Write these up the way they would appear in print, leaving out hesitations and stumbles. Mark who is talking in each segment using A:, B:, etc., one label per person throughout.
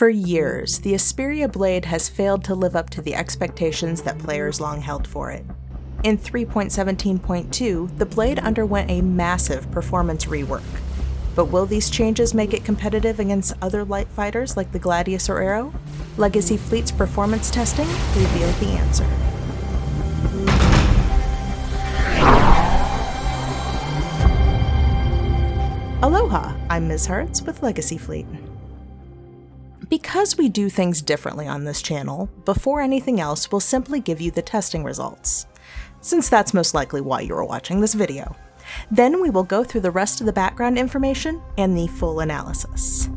A: For years, the Esperia blade has failed to live up to the expectations that players long held for it. In 3.17.2, the blade underwent a massive performance rework. But will these changes make it competitive against other light fighters like the Gladius or Arrow? Legacy Fleet's performance testing revealed the answer. Aloha, I'm Ms. Hertz with Legacy Fleet. Because we do things differently on this channel, before anything else, we'll simply give you the testing results, since that's most likely why you are watching this video. Then we will go through the rest of the background information and the full analysis.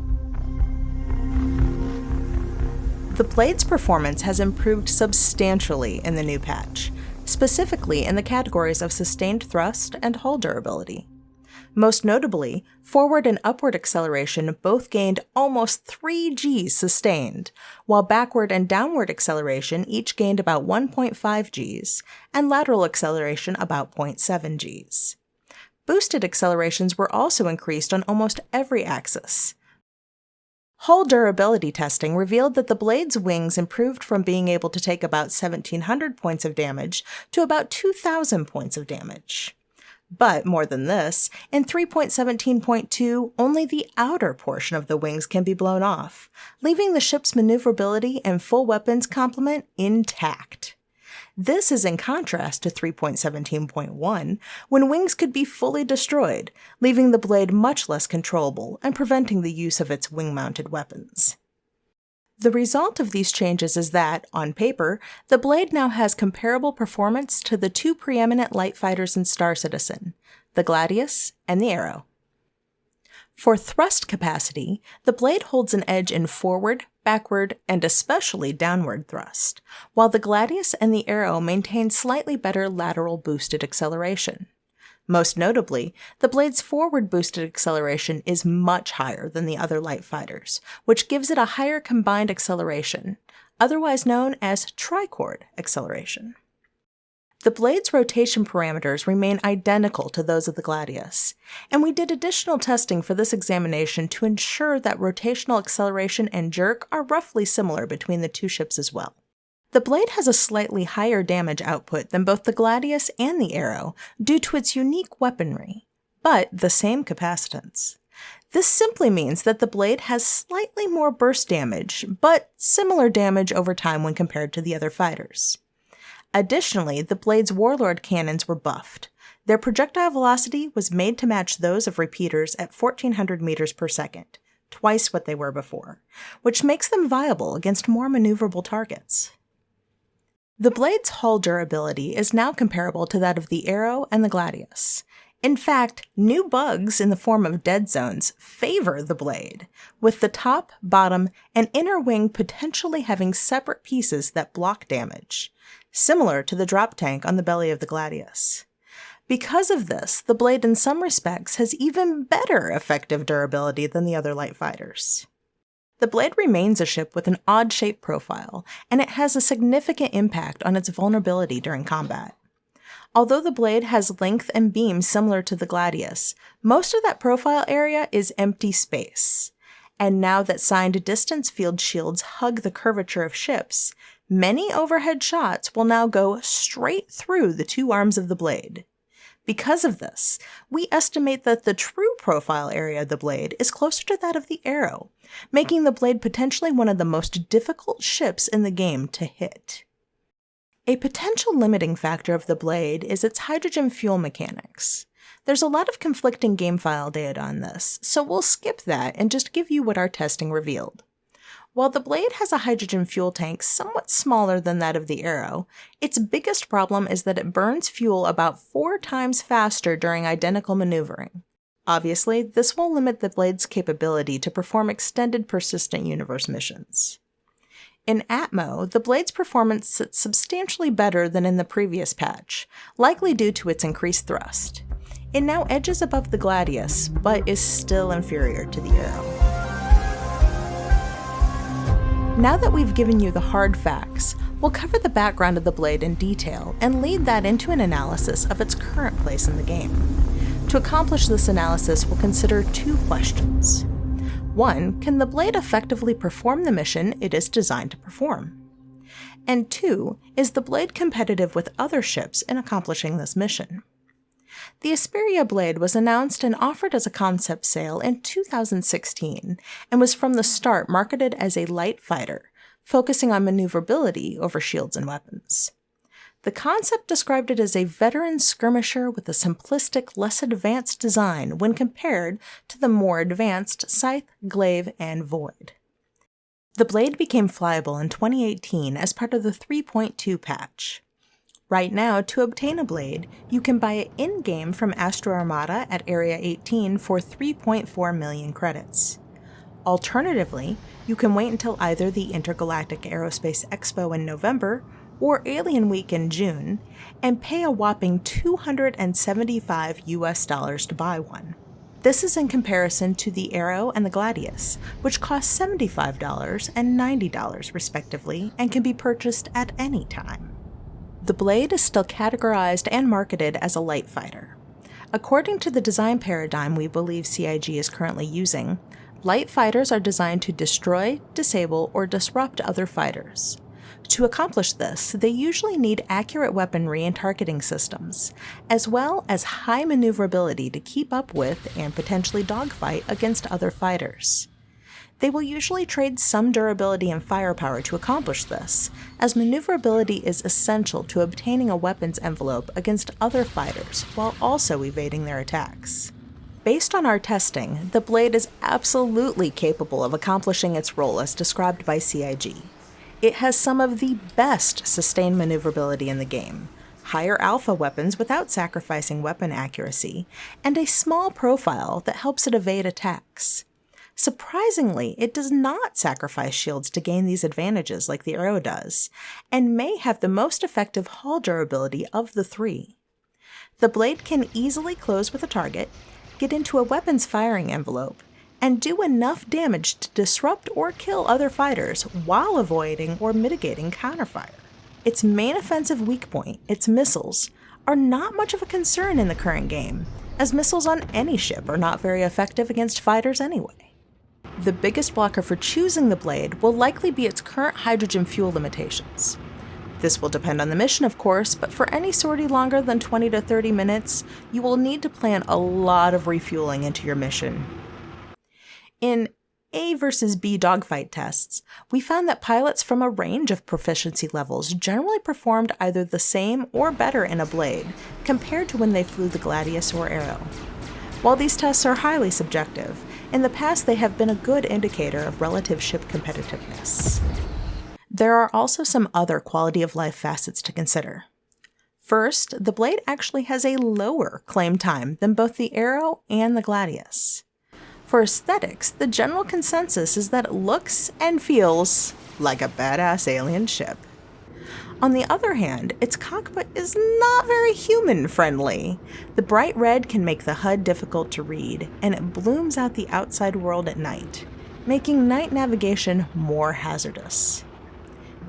A: The blade's performance has improved substantially in the new patch, specifically in the categories of sustained thrust and hull durability. Most notably, forward and upward acceleration both gained almost 3 Gs sustained, while backward and downward acceleration each gained about 1.5 Gs, and lateral acceleration about 0.7 Gs. Boosted accelerations were also increased on almost every axis. Hull durability testing revealed that the blade's wings improved from being able to take about 1,700 points of damage to about 2,000 points of damage. But more than this, in 3.17.2, only the outer portion of the wings can be blown off, leaving the ship's maneuverability and full weapons complement intact. This is in contrast to 3.17.1, when wings could be fully destroyed, leaving the blade much less controllable and preventing the use of its wing-mounted weapons. The result of these changes is that, on paper, the blade now has comparable performance to the two preeminent light fighters in Star Citizen, the Gladius and the Arrow. For thrust capacity, the blade holds an edge in forward, backward, and especially downward thrust, while the Gladius and the Arrow maintain slightly better lateral boosted acceleration. Most notably, the blade's forward boosted acceleration is much higher than the other light fighters, which gives it a higher combined acceleration, otherwise known as trichord acceleration. The blade's rotation parameters remain identical to those of the Gladius, and we did additional testing for this examination to ensure that rotational acceleration and jerk are roughly similar between the two ships as well. The blade has a slightly higher damage output than both the Gladius and the Arrow due to its unique weaponry, but the same capacitance. This simply means that the blade has slightly more burst damage, but similar damage over time when compared to the other fighters. Additionally, the blade's Warlord cannons were buffed. Their projectile velocity was made to match those of repeaters at 1,400 meters per second, twice what they were before, which makes them viable against more maneuverable targets. The blade's hull durability is now comparable to that of the Arrow and the Gladius. In fact, new bugs in the form of dead zones favor the blade, with the top, bottom, and inner wing potentially having separate pieces that block damage, similar to the drop tank on the belly of the Gladius. Because of this, the blade in some respects has even better effective durability than the other light fighters. The blade remains a ship with an odd-shaped profile, and it has a significant impact on its vulnerability during combat. Although the blade has length and beam similar to the Gladius, most of that profile area is empty space. And now that signed distance field shields hug the curvature of ships, many overhead shots will now go straight through the two arms of the blade. Because of this, we estimate that the true profile area of the blade is closer to that of the Arrow, making the blade potentially one of the most difficult ships in the game to hit. A potential limiting factor of the blade is its hydrogen fuel mechanics. There's a lot of conflicting game file data on this, so we'll skip that and just give you what our testing revealed. While the blade has a hydrogen fuel tank somewhat smaller than that of the Arrow, its biggest problem is that it burns fuel about 4 times faster during identical maneuvering. Obviously, this will limit the blade's capability to perform extended persistent universe missions. In Atmo, the blade's performance sits substantially better than in the previous patch, likely due to its increased thrust. It now edges above the Gladius, but is still inferior to the Arrow. Now that we've given you the hard facts, we'll cover the background of the blade in detail and lead that into an analysis of its current place in the game. To accomplish this analysis, we'll consider 2 questions. 1. Can the blade effectively perform the mission it is designed to perform? And 2. Is the blade competitive with other ships in accomplishing this mission? The Esperia blade was announced and offered as a concept sail in 2016 and was from the start marketed as a light fighter, focusing on maneuverability over shields and weapons. The concept described it as a veteran skirmisher with a simplistic, less advanced design when compared to the more advanced Scythe, Glaive, and Void. The blade became flyable in 2018 as part of the 3.2 patch. Right now, to obtain a blade, you can buy it in-game from Astro Armada at Area 18 for 3.4 million credits. Alternatively, you can wait until either the Intergalactic Aerospace Expo in November or Alien Week in June, and pay a whopping $275 US to buy one. This is in comparison to the Arrow and the Gladius, which cost $75 and $90 respectively, and can be purchased at any time. The blade is still categorized and marketed as a light fighter. According to the design paradigm we believe CIG is currently using, light fighters are designed to destroy, disable, or disrupt other fighters. To accomplish this, they usually need accurate weaponry and targeting systems, as well as high maneuverability to keep up with and potentially dogfight against other fighters. They will usually trade some durability and firepower to accomplish this, as maneuverability is essential to obtaining a weapons envelope against other fighters while also evading their attacks. Based on our testing, the blade is absolutely capable of accomplishing its role as described by CIG. It has some of the best sustained maneuverability in the game, higher alpha weapons without sacrificing weapon accuracy, and a small profile that helps it evade attacks. Surprisingly, it does not sacrifice shields to gain these advantages like the Arrow does, and may have the most effective hull durability of the three. The blade can easily close with a target, get into a weapon's firing envelope, and do enough damage to disrupt or kill other fighters while avoiding or mitigating counterfire. Its main offensive weak point, its missiles, are not much of a concern in the current game, as missiles on any ship are not very effective against fighters anyway. The biggest blocker for choosing the blade will likely be its current hydrogen fuel limitations. This will depend on the mission, of course, but for any sortie longer than 20 to 30 minutes, you will need to plan a lot of refueling into your mission. In A versus B dogfight tests, we found that pilots from a range of proficiency levels generally performed either the same or better in a blade compared to when they flew the Gladius or Arrow. While these tests are highly subjective, in the past they have been a good indicator of relative ship competitiveness. There are also some other quality of life facets to consider. First, the blade actually has a lower claim time than both the Arrow and the Gladius. For aesthetics, the general consensus is that it looks and feels like a badass alien ship. On the other hand, its cockpit is not very human-friendly. The bright red can make the HUD difficult to read, and it blooms out the outside world at night, making night navigation more hazardous.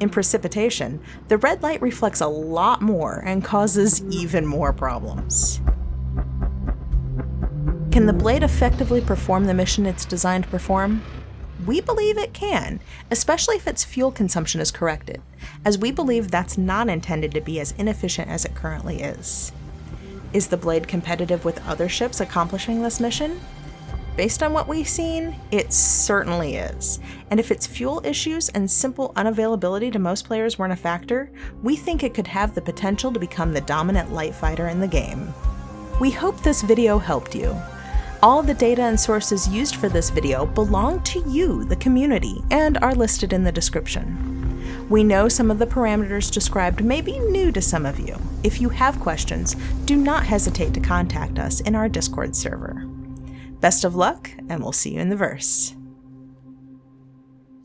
A: In precipitation, the red light reflects a lot more and causes even more problems. Can the blade effectively perform the mission it's designed to perform? We believe it can, especially if its fuel consumption is corrected, as we believe that's not intended to be as inefficient as it currently is. Is the blade competitive with other ships accomplishing this mission? Based on what we've seen, it certainly is, and if its fuel issues and simple unavailability to most players weren't a factor, we think it could have the potential to become the dominant light fighter in the game. We hope this video helped you. All the data and sources used for this video belong to you, the community, and are listed in the description. We know some of the parameters described may be new to some of you. If you have questions, do not hesitate to contact us in our Discord server. Best of luck, and we'll see you in the verse.